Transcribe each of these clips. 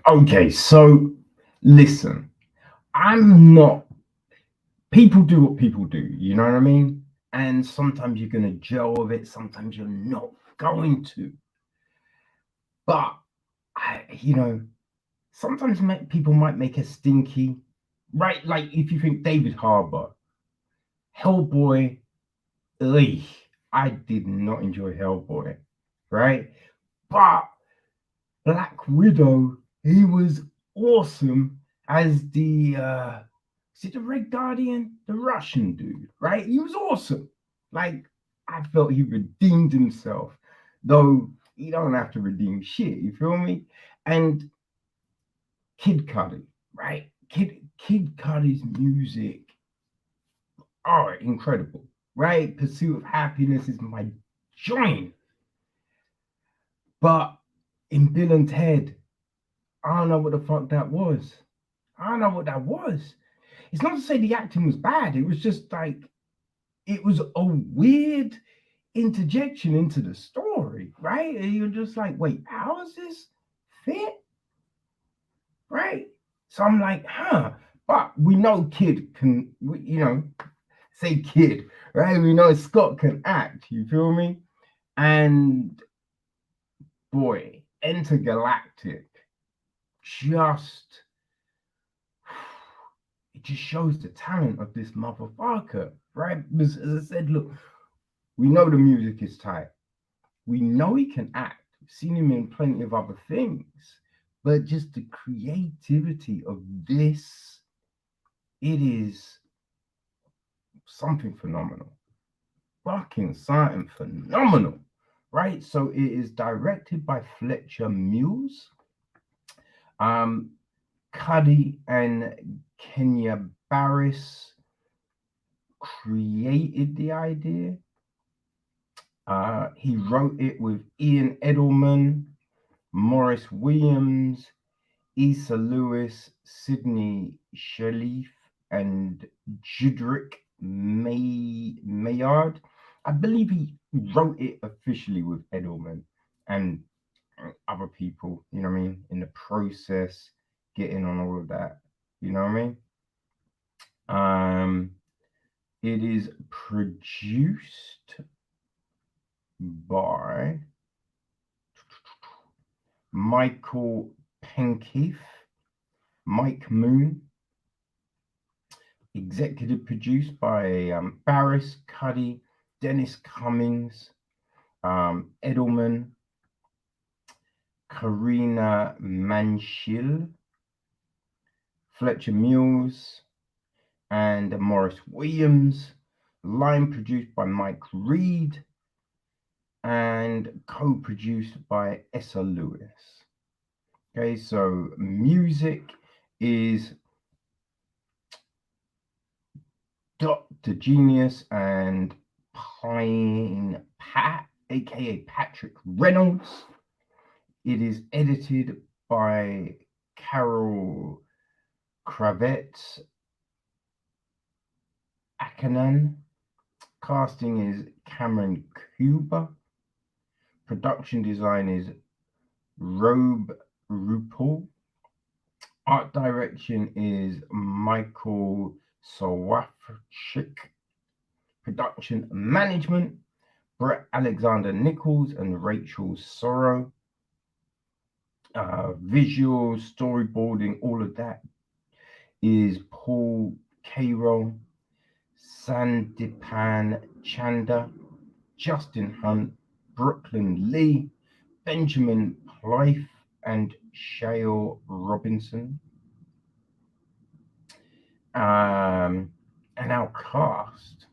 Okay, so listen, I'm not. People do what people do. You know what I mean? And sometimes you're gonna gel with it. Sometimes you're not going to. But sometimes people might make a stinky, right? Like if you think David Harbour, Hellboy, ugh, I did not enjoy Hellboy, right? But Black Widow, he was awesome as the is it the Red Guardian? The Russian dude, right? He was awesome. Like I felt he redeemed himself, though you don't have to redeem shit, you feel me? And Kid Cudi, right? Kid Cudi's music, oh, incredible, right? Pursuit of Happiness is my joint. But in Bill and Ted, I don't know what the fuck that was. I don't know what that was. It's not to say the acting was bad. It was just like it was a weird interjection into the story, right? And you're just like, wait, how is this fit? Right? So I'm like, huh. But we know Kid can, say Kid, right? We know Scott can act, you feel me? And boy, Entergalactic just it just shows the talent of this motherfucker, right? Because as I said, look, we know the music is tight. We know he can act. We've seen him in plenty of other things, but just the creativity of this, it is something phenomenal. Fucking something phenomenal, right? So it is directed by Fletcher Moules. Um, Cuddy and Kenya Barris created the idea. He wrote it with Ian Edelman, Morris Williams, Issa Lewis, Sidney Sharif, and Judrick Maynard. I believe he wrote it officially with Edelman and other people, you know what I mean, in the process, getting on all of that, you know what I mean? It is produced by Michael Penkeith, Mike Moon, executive produced by Barris, Cuddy, Dennis Cummings, Edelman, Karina Manshil, Fletcher Moules, and Morris Williams. Line produced by Mike Reed and co-produced by Issa Lewis. Okay, so music is Dr. Genius and Pine Pat, aka Patrick Reynolds. It is edited by Carol Kravets Akanan. Casting is Cameron Cuba. Production design is Robe Rupel. Art direction is Michael Sawafchik. Production management, Brett Alexander Nichols and Rachel Sorrow. Visual storyboarding, all of that is Paul Cairo, Sandipan Chanda, Justin Hunt, Brooklyn Lee, Benjamin Plythe, and Shale Robinson. And our cast,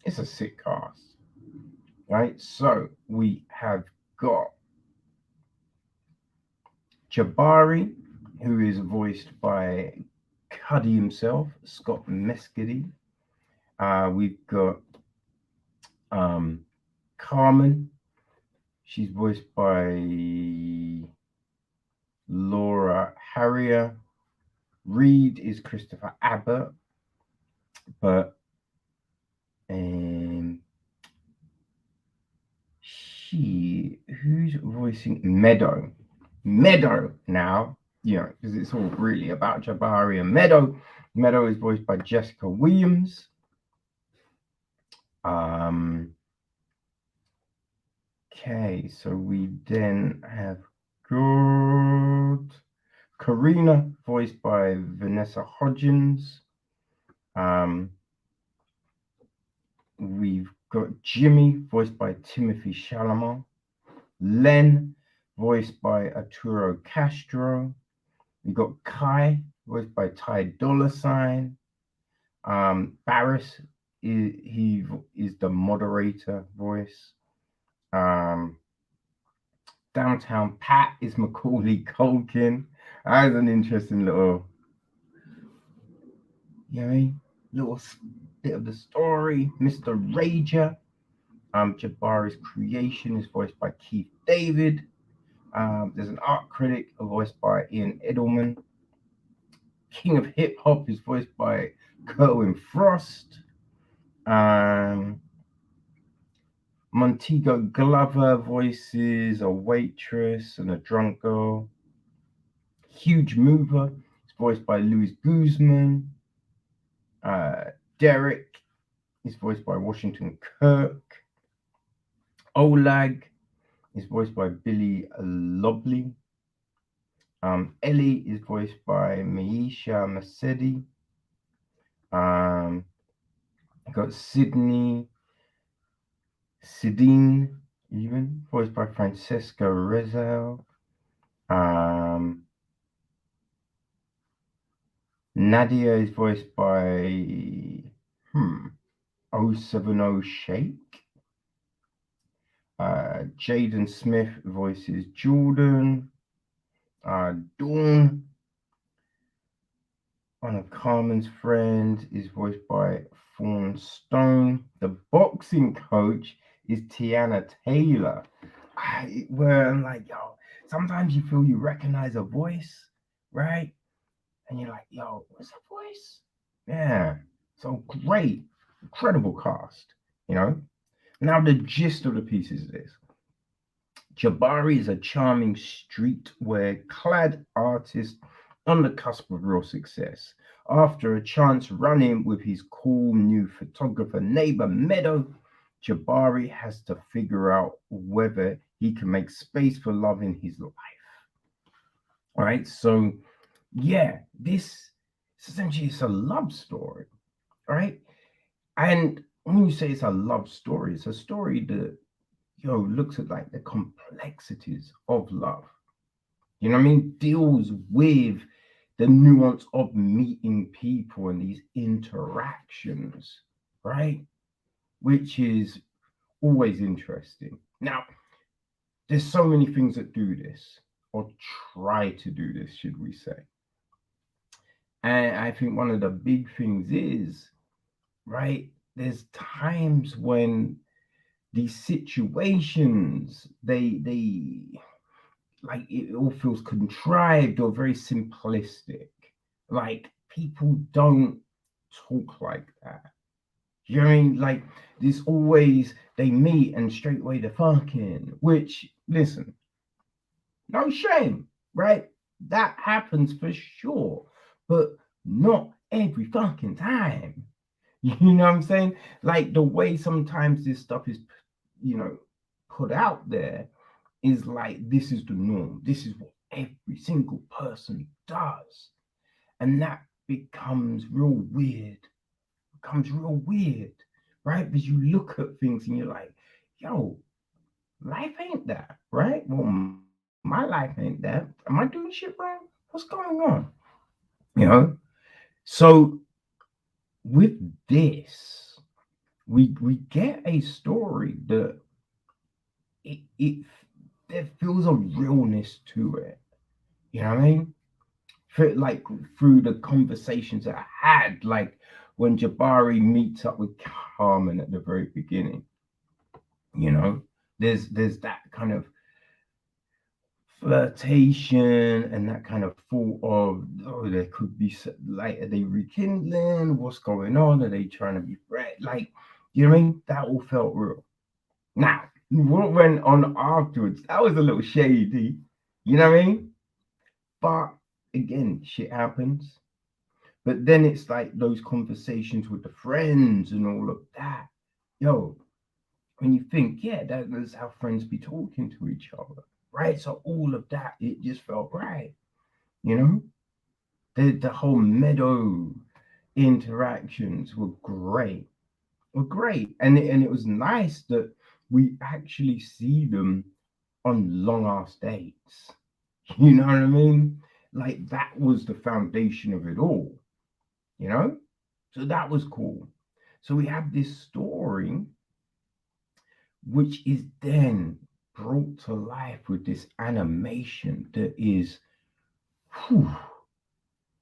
it's a sick cast, right? So we have got Jabari, who is voiced by Cuddy himself, Scott Mescudi. We've got Carmen. She's voiced by Laura Harrier. Reed is Christopher Abbott, but who's voicing Meadow? Meadow now because it's all really about Jabari and Meadow. Meadow is voiced by Jessica Williams. Okay, so we then have got Karina, voiced by Vanessa Hodgins. We've got Jimmy, voiced by Timothy Chalamet. Len, voiced by Arturo Castro. We've got Kai, voiced by Ty Dolla $ign. Barris is the moderator voice. Downtown Pat is Macaulay Culkin. That is an interesting little, little bit of the story. Mr. Rager, Jabari's creation is voiced by Keith David. There's an art critic voiced by Ian Edelman. King of Hip Hop is voiced by Kerwin Frost. Montego Glover voices a waitress and a drunk girl. Huge Mover is voiced by Luis Guzman. Derek is voiced by Washington Kirk. Olag is voiced by Billy Lobley. Ellie is voiced by Meisha Mescudi. Got Sidine, even voiced by Francesca Rezel. Nadia is voiced by 070 Shake. Jaden Smith voices Jordan. Dawn, one of Carmen's friends, is voiced by Fawn Stone. The boxing coach is Tiana Taylor. Where I'm like, sometimes you feel you recognize a voice, right? And you're like, what's that voice? Yeah. So great, incredible cast, Now the gist of the piece is this. Jabari is a charming streetwear-clad artist on the cusp of real success. After a chance run-in with his cool new photographer neighbor Meadow, Jabari has to figure out whether he can make space for love in his life. All right, so this essentially is a love story, all right? And when you say it's a love story, it's a story that looks at like the complexities of love. You know what I mean? Deals with the nuance of meeting people and these interactions, right? Which is always interesting. Now, there's so many things that do this, or try to do this, should we say. And I think one of the big things is, right, there's times when these situations, they like it all feels contrived or very simplistic. Like people don't talk like that. You know what I mean? Like there's always they meet and straight away they're fucking, which listen, no shame, right? That happens for sure, but not every fucking time. You know what I'm saying? Like the way sometimes this stuff is, put out there is like this is the norm. This is what every single person does. And that becomes real weird. Right? Because you look at things and you're like, life ain't that, right? Well, my life ain't that. Am I doing shit wrong? What's going on? So with this, we get a story that there feels a realness to it. You know what I mean? Through the conversations that I had, like when Jabari meets up with Carmen at the very beginning. There's that kind of flirtation and that kind of thought of, there could be like, are they rekindling? What's going on? Are they trying to be friends? Like, you know what I mean? That all felt real. Now, what went on afterwards, that was a little shady, you know what I mean? But again, shit happens. But then it's like those conversations with the friends and all of that. Yo, when you think, yeah, that's how friends be talking to each other, right? So all of that, it just felt right, you know? The whole Meadow interactions were great. And it was nice that we actually see them on long ass dates. You know what I mean? Like that was the foundation of it all, you know? So that was cool. So we have this story, which is then brought to life with this animation that is whew,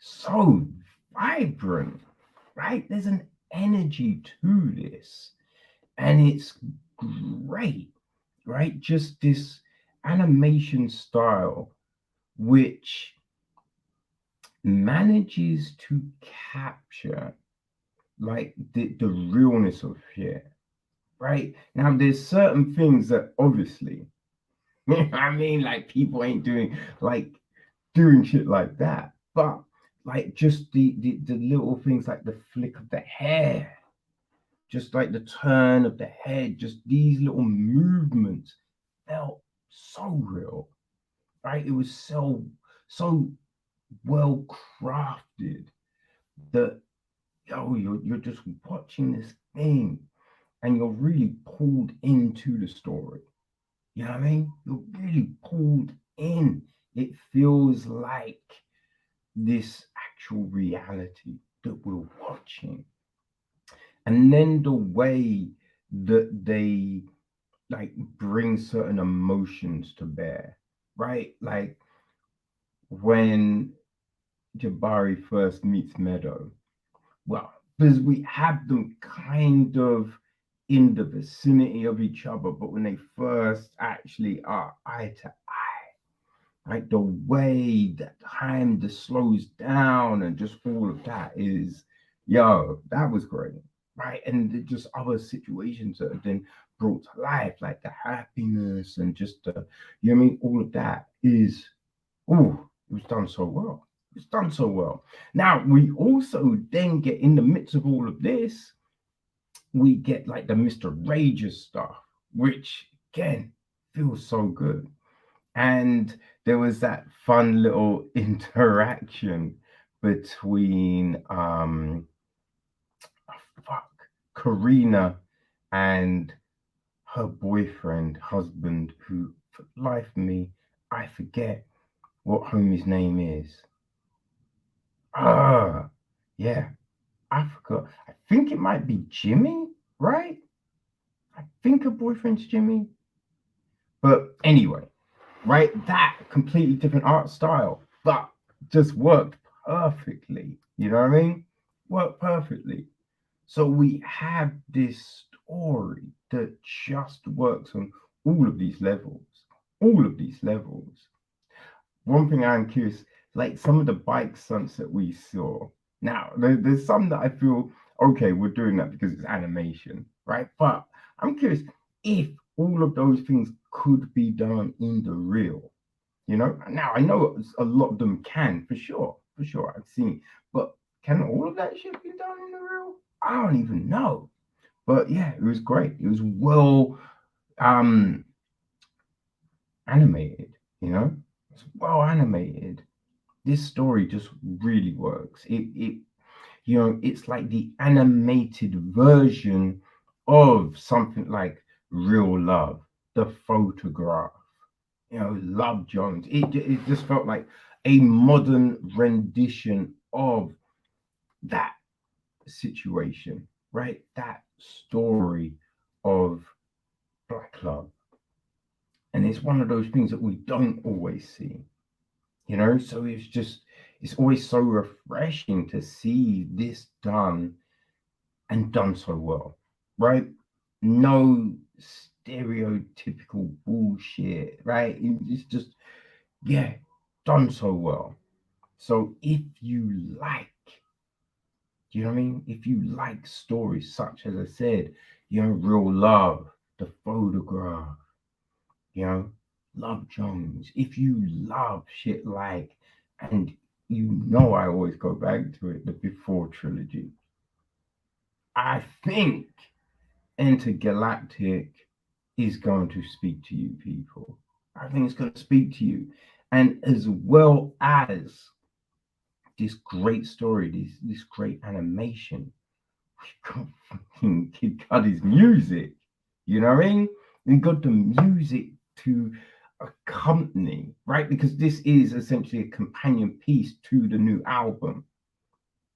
so vibrant, right? There's an energy to this, and it's great, right? Just this animation style, which manages to capture like the realness of shit, right? Now, there's certain things that obviously, I mean, like people ain't doing shit like that, but like just the little things like the flick of the hair, just like the turn of the head, just these little movements felt so real, right? It was so well crafted that you're just watching this thing and you're really pulled into the story. You know what I mean? You're really pulled in. It feels like this actual reality that we're watching. And then the way that they like bring certain emotions to bear, right? Like when Jabari first meets Meadow, well, because we have them kind of in the vicinity of each other, but when they first actually are eye to eye, like the way that time just slows down and just all of that is, yo, that was great, right? And just other situations that have been brought to life, like the happiness and just the, you know what I mean? All of that is, oh, it was done so well. It's done so well. Now, we also then get in the midst of all of this, we get like the Mr. Rageous stuff, which again feels so good. And there was that fun little interaction between fuck Karina and her boyfriend, husband, who for the life of me, I forget what homie's name is. Ah, yeah, I forgot. I think it might be Jimmy, right? I think her boyfriend's Jimmy. But anyway, right? That completely different art style, but just worked perfectly. You know what I mean? Worked perfectly. So we have this story that just works on all of these levels. All of these levels. One thing I'm curious, like some of the bike stunts that we saw. Now, there's some that I feel okay, we're doing that because it's animation, right? But I'm curious if all of those things could be done in the real. You know, now I know a lot of them can for sure. I've seen, but can all of that shit be done in the real? I don't even know. But yeah, it was great. It was well um animated, you know, it's well animated. This story just really works. It you know, it's like the animated version of something like Real Love, The Photograph, you know, Love Jones. It just felt like a modern rendition of that situation, right? That story of Black love. And it's one of those things that we don't always see, you know? So it's always so refreshing to see this done and done so well, right? No stereotypical bullshit, right? It's just, yeah, done so well. So if you like, do you know what I mean? If you like stories such as I said, you know, Real Love, The Photograph, you know, Love Jones, if you love shit like, and you know I always go back to it, the Before trilogy. I think Entergalactic is going to speak to you people. I think it's going to speak to you. And as well as this great story, this great animation, we've got fucking Kid Cudi's music. You know what I mean? We got the music to accompany, right? Because this is essentially a companion piece to the new album.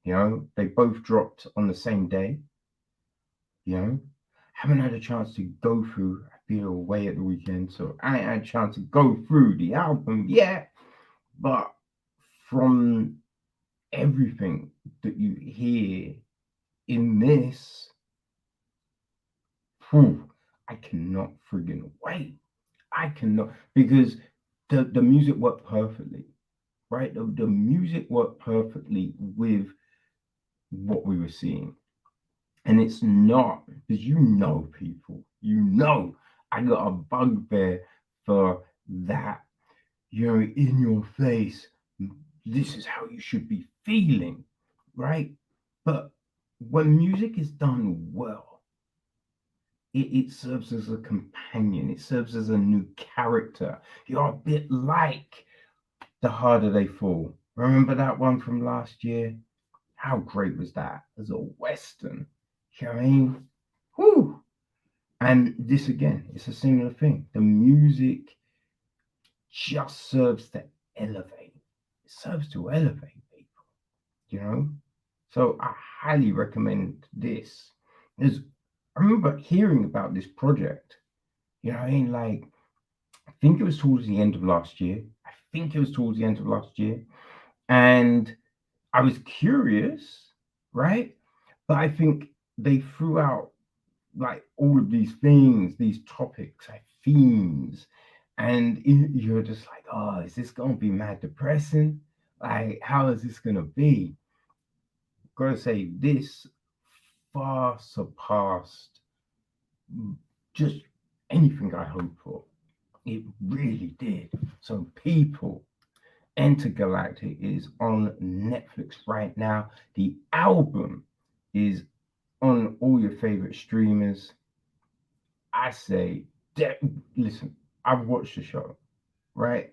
You know, they both dropped on the same day. You know, haven't had a chance to go through. I've been away at the weekend, so I ain't had a chance to go through the album yet. But from everything that you hear in this, whew, I cannot friggin' wait. I cannot, because the music worked perfectly, right? The music worked perfectly with what we were seeing. And it's not, because people, I got a bugbear for that, in your face. This is how you should be feeling, right? But when music is done well, it serves as a companion, it serves as a new character. You're a bit like The Harder They Fall. Remember that one from last year? How great was that as a Western? You know what I mean? Whew. And this again, it's a similar thing. The music just serves to elevate. It serves to elevate people, you know? So I highly recommend this. There's, I remember hearing about this project, you know what I mean? Like, I think it was towards the end of last year. And I was curious, right? But I think they threw out like all of these things, these topics, like themes, and you're just like, oh, is this gonna be mad depressing? Like, how is this gonna be? Gotta say, this far surpassed just anything I hoped for. It really did. So, people, Entergalactic is on Netflix right now. The album is on all your favorite streamers. I say, listen, I've watched the show, right?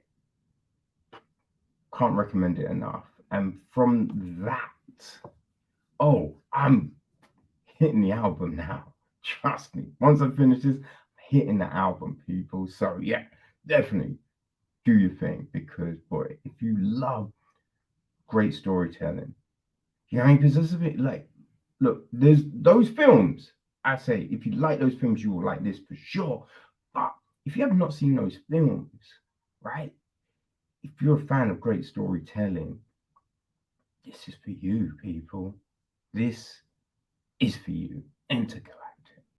Can't recommend it enough. And from that, oh, I'm hitting the album now. Trust me. Once I finish this, I'm hitting the album, people. So yeah, definitely do your thing, because boy, if you love great storytelling, you know, because there's a bit like, look, there's those films. I say, if you like those films, you will like this for sure. But if you have not seen those films, right? If you're a fan of great storytelling, this is for you, people. This is for you. Entergalactic.